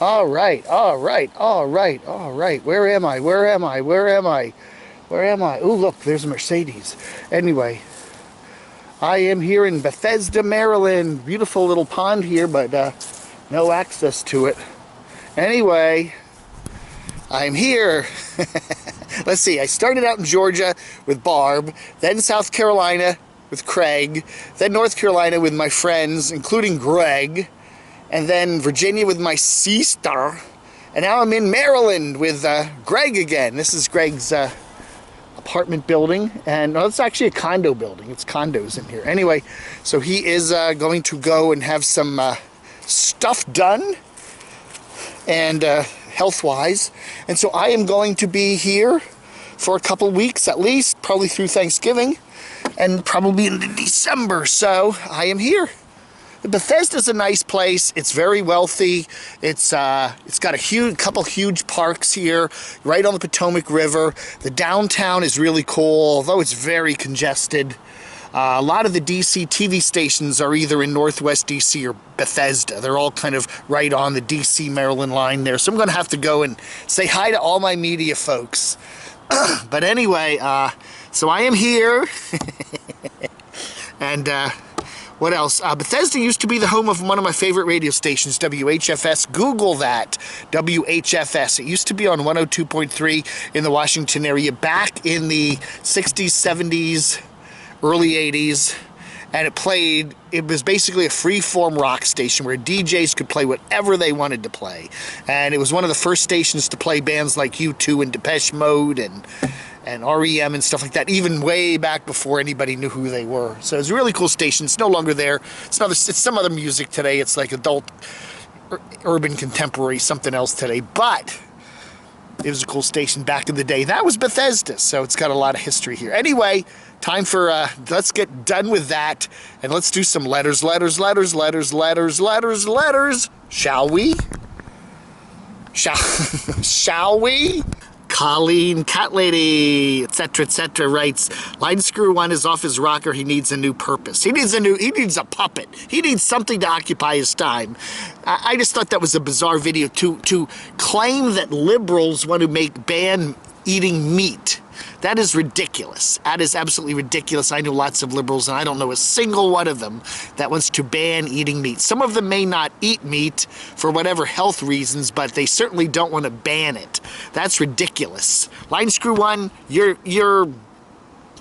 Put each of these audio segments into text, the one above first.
All right, all right, all right, all right. Where am I? Where am I? Where am I? Where am I? Oh, look, there's a Mercedes. Anyway, I am here in Bethesda, Maryland. Beautiful little pond here, but no access to it. Anyway, I'm here. Let's see, I started out in Georgia with Barb, then South Carolina with Craig, then North Carolina with my friends, including Greg, and then Virginia with my sister, and now I'm in Maryland with Greg again. This is Greg's apartment building, and it's actually a condo building. It's condos in here. Anyway, so he is going to go and have some stuff done, and health-wise, and so I am going to be here for a couple weeks at least, probably through Thanksgiving, and probably into December. So I am here. Bethesda's a nice place. It's very wealthy. It's got a couple huge parks here, right on the Potomac River. The downtown is really cool, although it's very congested. A lot of the DC TV stations are either in Northwest DC or Bethesda. They're all kind of right on the DC Maryland line there. So I'm going to have to go and say hi to all my media folks. But anyway, so I am here. And what else? Bethesda used to be the home of one of my favorite radio stations, WHFS. Google that, WHFS. It used to be on 102.3 in the Washington area back in the 60s, 70s, early 80s, and it was basically a free-form rock station where DJs could play whatever they wanted to play. And it was one of the first stations to play bands like U2 and Depeche Mode and REM and stuff like that, even way back before anybody knew who they were. So it's a really cool station. It's no longer there. It's some other music today. It's like adult, urban, contemporary, something else today. But it was a cool station back in the day. That was Bethesda, so it's got a lot of history here. Anyway, time for, let's get done with that, and let's do some letters, shall we? Shall we? Colleen Cat Lady, etc., writes, line screw one is off his rocker. He needs a new purpose. He needs a puppet. He needs something to occupy his time. I just thought that was a bizarre video to claim that liberals want to ban eating meat. That is ridiculous. That is absolutely ridiculous. I know lots of liberals, and I don't know a single one of them that wants to ban eating meat. Some of them may not eat meat for whatever health reasons, but they certainly don't want to ban it. That's ridiculous. Line screw one, you're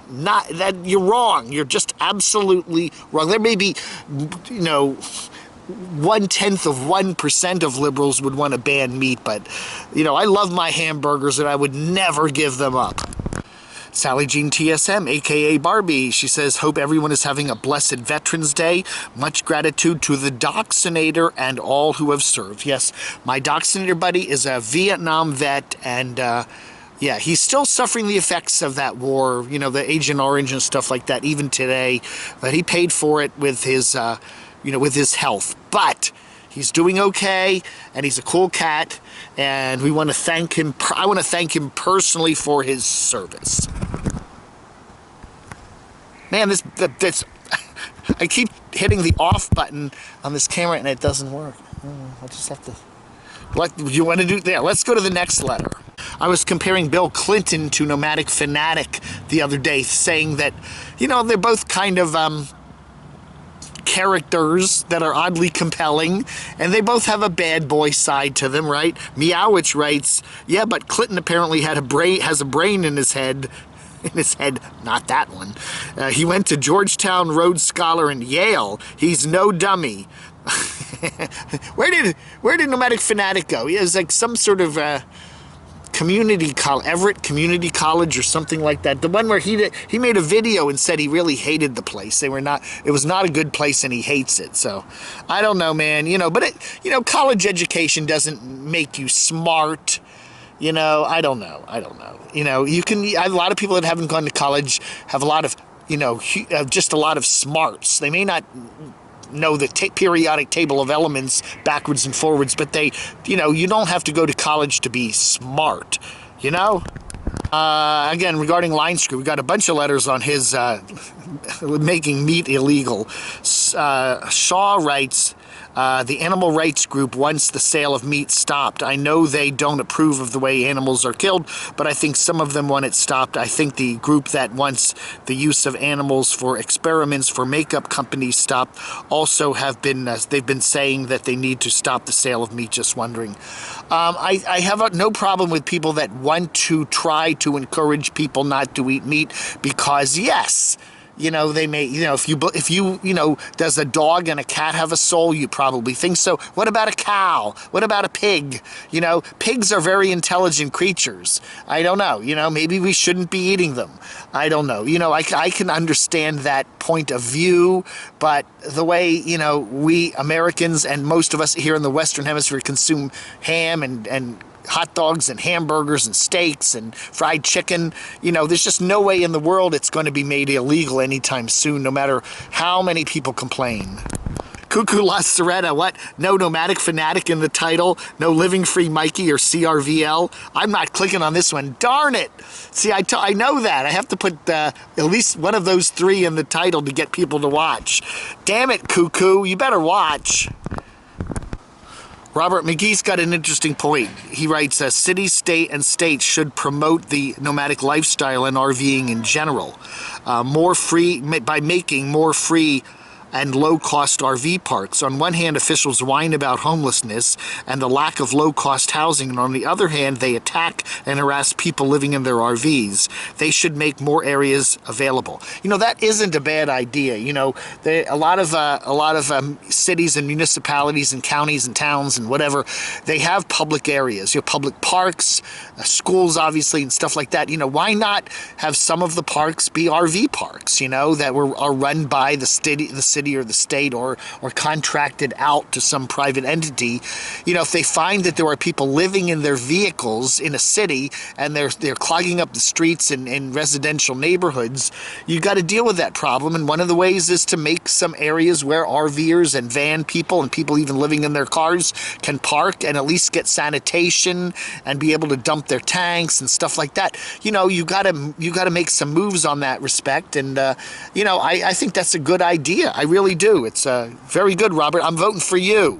wrong. You're just absolutely wrong. There may be, 0.1% of liberals would want to ban meat, but, I love my hamburgers and I would never give them up. Sally Jean TSM, aka Barbie, she says, hope everyone is having a blessed Veterans Day. Much gratitude to the Doxinator and all who have served. Yes, my Doxinator buddy is a Vietnam vet, and yeah, he's still suffering the effects of that war, the Agent Orange and stuff like that, even today. But he paid for it with his, with his health. But he's doing okay, and he's a cool cat, and we want to thank him. I want to thank him personally for his service. Man, this I keep hitting the off button on this camera, and it doesn't work. I just have to. What you want to do there? Let's go to the next letter. I was comparing Bill Clinton to Nomadic Fanatic the other day, saying that, they're both kind of characters that are oddly compelling, and they both have a bad boy side to them, right? Meowich writes, yeah, but Clinton apparently has a brain in his head. Not that one. He went to Georgetown, Rhodes Scholar, and Yale. He's no dummy. Where did Nomadic Fanatic go? He was like some sort of community college, Everett Community College or something like that. The one where he made a video and said he really hated the place. It was not a good place, and he hates it. So I don't know, man. But college education doesn't make you smart. I don't know. A lot of people that haven't gone to college have a lot of, just a lot of smarts. They may not know the periodic table of elements backwards and forwards, but you don't have to go to college to be smart, Again, regarding line screw, we got a bunch of letters on his making meat illegal. Shaw writes, The animal rights group wants the sale of meat stopped. I know they don't approve of the way animals are killed, but I think some of them want it stopped. I think the group that wants the use of animals for experiments for makeup companies stopped also have been, they've been saying that they need to stop the sale of meat. Just wondering. I have no problem with people that want to try to encourage people not to eat meat because, yes, you know, they may, you know, if you, does a dog and a cat have a soul? You probably think so. What about a cow? What about a pig? You know, pigs are very intelligent creatures. I don't know. You know, maybe we shouldn't be eating them. I don't know. You know, I can understand that point of view, but the way, you know, we Americans and most of us here in the Western Hemisphere consume ham and hot dogs and hamburgers and steaks and fried chicken, you know, there's just no way in the world it's going to be made illegal anytime soon, no matter how many people complain. Cuckoo La Soretta, what? No Nomadic Fanatic in the title, no Living Free Mikey or CRVL. I'm not clicking on this one. Darn it! See, I know that. I have to put at least one of those three in the title to get people to watch. Damn it, Cuckoo, you better watch. Robert McGee's got an interesting point. He writes, cities, state, and states should promote the nomadic lifestyle and RVing in general. By making more free and low-cost RV parks. On one hand, officials whine about homelessness and the lack of low-cost housing, and on the other hand, they attack and harass people living in their RVs. They should make more areas available. You know, that isn't a bad idea. You know, a lot of cities and municipalities and counties and towns and whatever, they have public areas, you know, public parks, schools, obviously, and stuff like that. You know, why not have some of the parks be RV parks? You know, that are run by the city or the state or contracted out to some private entity. You know, if they find that there are people living in their vehicles in a city and they're clogging up the streets in residential neighborhoods, you got to deal with that problem. And one of the ways is to make some areas where RVers and van people and people even living in their cars can park and at least get sanitation and be able to dump their tanks and stuff like that. You know, you got to make some moves on that respect. And you know, I think that's a good idea. I really do. It's very good, Robert. I'm voting for you.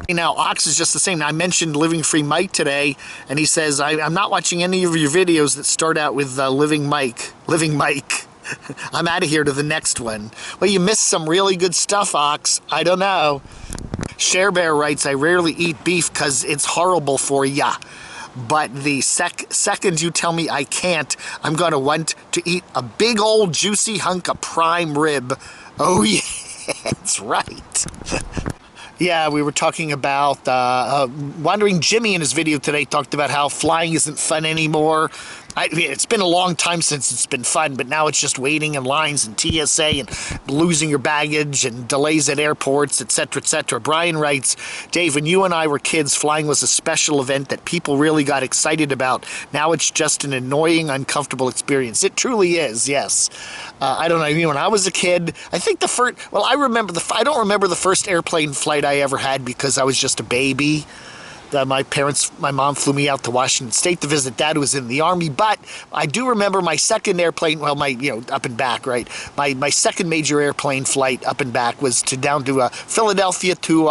Now, Ox is just the same. Now, I mentioned Living Free Mike today, and he says, I'm not watching any of your videos that start out with Living Mike. I'm out of here to the next one. Well, you missed some really good stuff, Ox. I don't know. Share Bear writes, I rarely eat beef because it's horrible for ya. But the second you tell me I can't, I'm going to want to eat a big old juicy hunk of prime rib. Oh, yeah, that's right. Yeah, we were talking about Wandering Jimmy in his video today talked about how flying isn't fun anymore. It's been a long time since it's been fun, but now it's just waiting in lines and TSA and losing your baggage and delays at airports, etc., etc. Brian writes, Dave, when you and I were kids, flying was a special event that people really got excited about. Now it's just an annoying, uncomfortable experience. It truly is, yes. I don't know, I mean, when I was a kid, I think the first, well, I don't remember the first airplane flight I ever had because I was just a baby. My mom flew me out to Washington State to visit Dad, who was in the Army. But I do remember my second airplane, well, up and back, right? My second major airplane flight up and back was down to Philadelphia to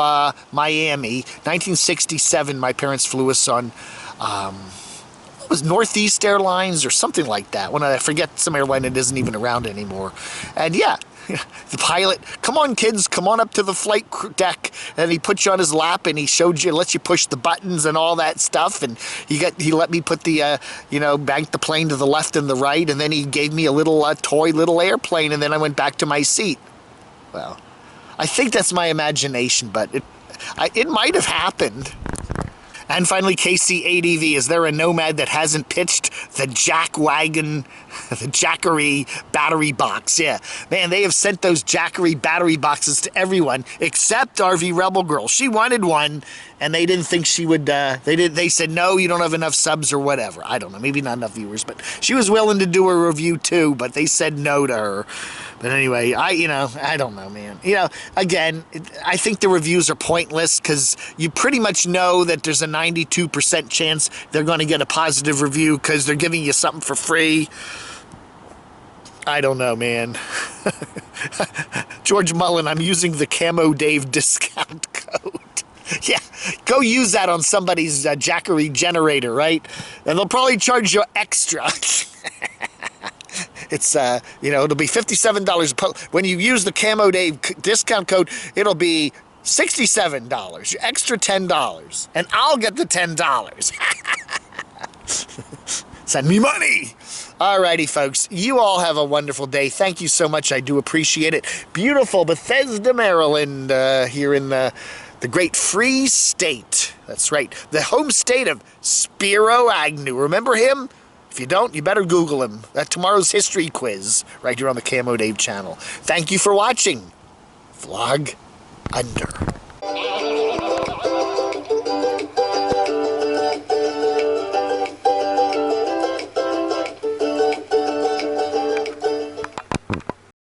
Miami. 1967, my parents flew us on, it was Northeast Airlines or something like that. When I forget some airline that isn't even around anymore. And yeah. The pilot, come on kids, come on up to the flight deck, and he puts you on his lap and he lets you push the buttons and all that stuff, and he let me put the bank the plane to the left and the right, and then he gave me a little toy little airplane, and then I went back to my seat. Well, I think that's my imagination, but it might have happened. And finally, KC8EV, is there a Nomad that hasn't pitched the the Jackery battery box? Yeah, man, they have sent those Jackery battery boxes to everyone except RV Rebel Girl. She wanted one, and they didn't think she would, they said, no, you don't have enough subs or whatever. I don't know, maybe not enough viewers, but she was willing to do a review too, but they said no to her. But anyway, I don't know, man. Again, I think the reviews are pointless because you pretty much know that there's a 92% chance they're going to get a positive review because they're giving you something for free. I don't know, man. George Mullen, I'm using the Camo Dave discount code. Yeah, go use that on somebody's Jackery generator, right? And they'll probably charge you extra. It's, it'll be $57. When you use the camodave discount code, it'll be $67, extra $10, and I'll get the $10. Send me money. Alrighty, folks. You all have a wonderful day. Thank you so much. I do appreciate it. Beautiful Bethesda, Maryland, here in the great Free State. That's right. The home state of Spiro Agnew. Remember him? If you don't, you better Google him. That's tomorrow's history quiz right here on the Camo Dave channel. Thank you for watching. Vlog under.